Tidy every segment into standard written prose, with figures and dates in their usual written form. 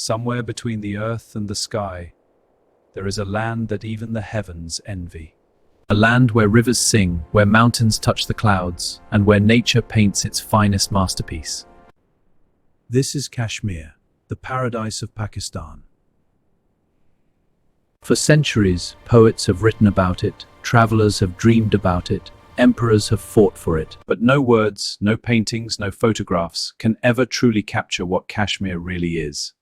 Somewhere between the earth and the sky, there is a land that even the heavens envy. A land where rivers sing, where mountains touch the clouds, and where nature paints its finest masterpiece. This is Kashmir, the paradise of Pakistan. For centuries, poets have written about it, travelers have dreamed about it, emperors have fought for it. But no words, no paintings, no photographs can ever truly capture what Kashmir really is.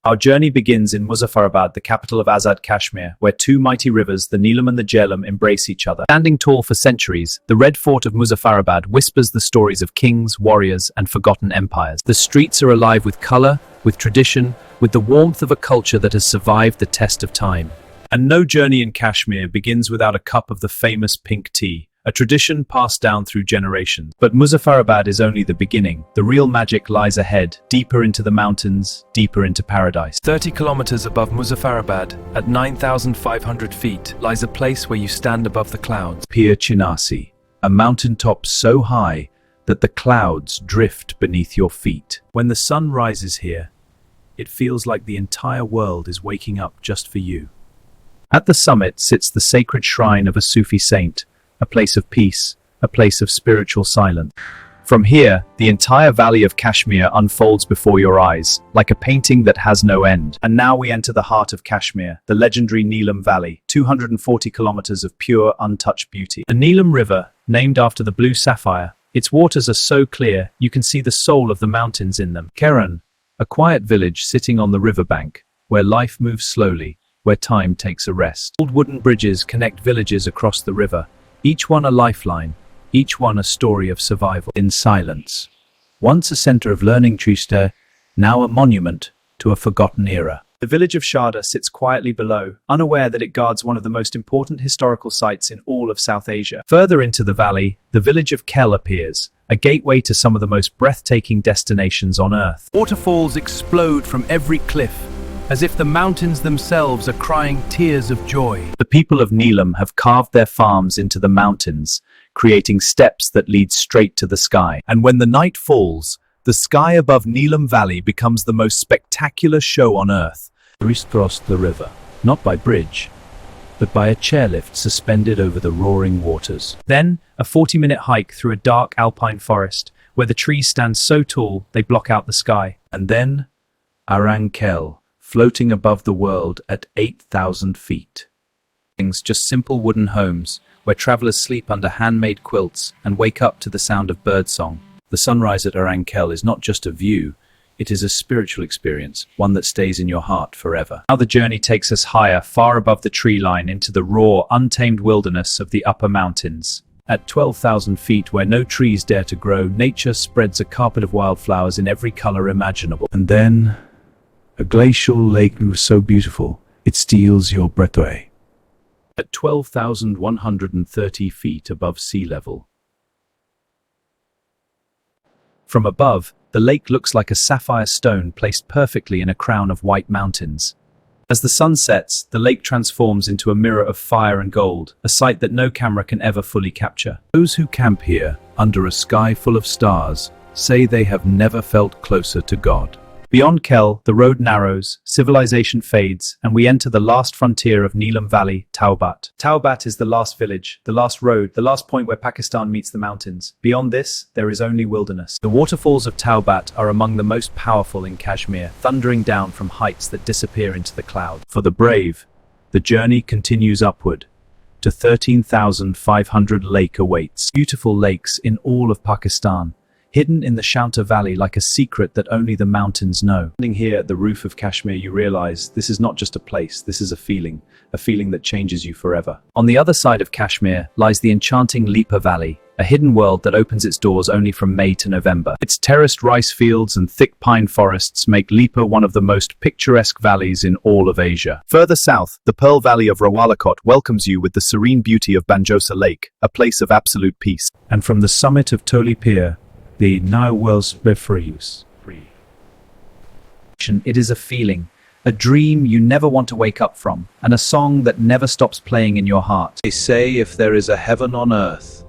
Our journey begins in Muzaffarabad, the capital of Azad Kashmir, where two mighty rivers, the Neelum and the Jhelum, embrace each other. Standing tall for centuries, the Red Fort of Muzaffarabad whispers the stories of kings, warriors, and forgotten empires. The streets are alive with color, with tradition, with the warmth of a culture that has survived the test of time. And no journey in Kashmir begins without a cup of the famous pink tea, a tradition passed down through generations. But Muzaffarabad is only the beginning. The real magic lies ahead, deeper into the mountains, deeper into paradise. 30 kilometers above Muzaffarabad, at 9,500 feet, lies a place where you stand above the clouds. Pir Chinasi, a mountaintop so high that the clouds drift beneath your feet. When the sun rises here, it feels like the entire world is waking up just for you. At the summit sits the sacred shrine of a Sufi saint, a place of peace, a place of spiritual silence. From here, the entire valley of Kashmir unfolds before your eyes, like a painting that has no end. And now we enter the heart of Kashmir, the legendary Neelum Valley, 240 kilometers of pure, untouched beauty. The Neelum River, named after the blue sapphire, its waters are so clear, you can see the soul of the mountains in them. Keran, a quiet village sitting on the riverbank, where life moves slowly, where time takes a rest. Old wooden bridges connect villages across the river, each one a lifeline, each one a story of survival. In silence, once a center of learning, Chitta, now a monument to a forgotten era. The village of Sharda sits quietly below, unaware that it guards one of the most important historical sites in all of South Asia. Further into the valley, the village of Kel appears, a gateway to some of the most breathtaking destinations on Earth. Waterfalls explode from every cliff, as if the mountains themselves are crying tears of joy. The people of Neelum have carved their farms into the mountains, creating steps that lead straight to the sky. And when the night falls, the sky above Neelum Valley becomes the most spectacular show on Earth. Tourists cross the river, not by bridge, but by a chairlift suspended over the roaring waters. Then, a 40-minute hike through a dark alpine forest, where the trees stand so tall they block out the sky. And then, Arang Kel, floating above the world at 8,000 feet. Just simple wooden homes, where travelers sleep under handmade quilts and wake up to the sound of birdsong. The sunrise at Arang Kel is not just a view, it is a spiritual experience, one that stays in your heart forever. Now the journey takes us higher, far above the tree line, into the raw, untamed wilderness of the upper mountains. At 12,000 feet, where no trees dare to grow, nature spreads a carpet of wildflowers in every color imaginable. And then, a glacial lake so beautiful, it steals your breath away. At 12,130 feet above sea level. From above, the lake looks like a sapphire stone placed perfectly in a crown of white mountains. As the sun sets, the lake transforms into a mirror of fire and gold, a sight that no camera can ever fully capture. Those who camp here, under a sky full of stars, say they have never felt closer to God. Beyond Kel, the road narrows, civilization fades, and we enter the last frontier of Neelum Valley, Taubat. Taubat is the last village, the last road, the last point where Pakistan meets the mountains. Beyond this, there is only wilderness. The waterfalls of Taubat are among the most powerful in Kashmir, thundering down from heights that disappear into the clouds. For the brave, the journey continues upward to 13,500 lake awaits. Beautiful lakes in all of Pakistan, hidden in the Shanta Valley like a secret that only the mountains know. Standing here at the roof of Kashmir, you realize this is not just a place, this is a feeling that changes you forever. On the other side of Kashmir lies the enchanting Leepa Valley, a hidden world that opens its doors only from May to November. Its terraced rice fields and thick pine forests make Leepa one of the most picturesque valleys in all of Asia. Further south, the Pearl Valley of Rawalakot welcomes you with the serene beauty of Banjosa Lake, a place of absolute peace. And from the summit of Toli Pir, the now world's free. It is a feeling, a dream you never want to wake up from, and a song that never stops playing in your heart. They say if there is a heaven on earth,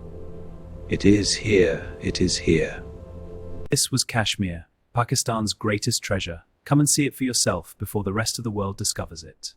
it is here, it is here. This was Kashmir, Pakistan's greatest treasure, Come and see it for yourself before the rest of the world discovers it.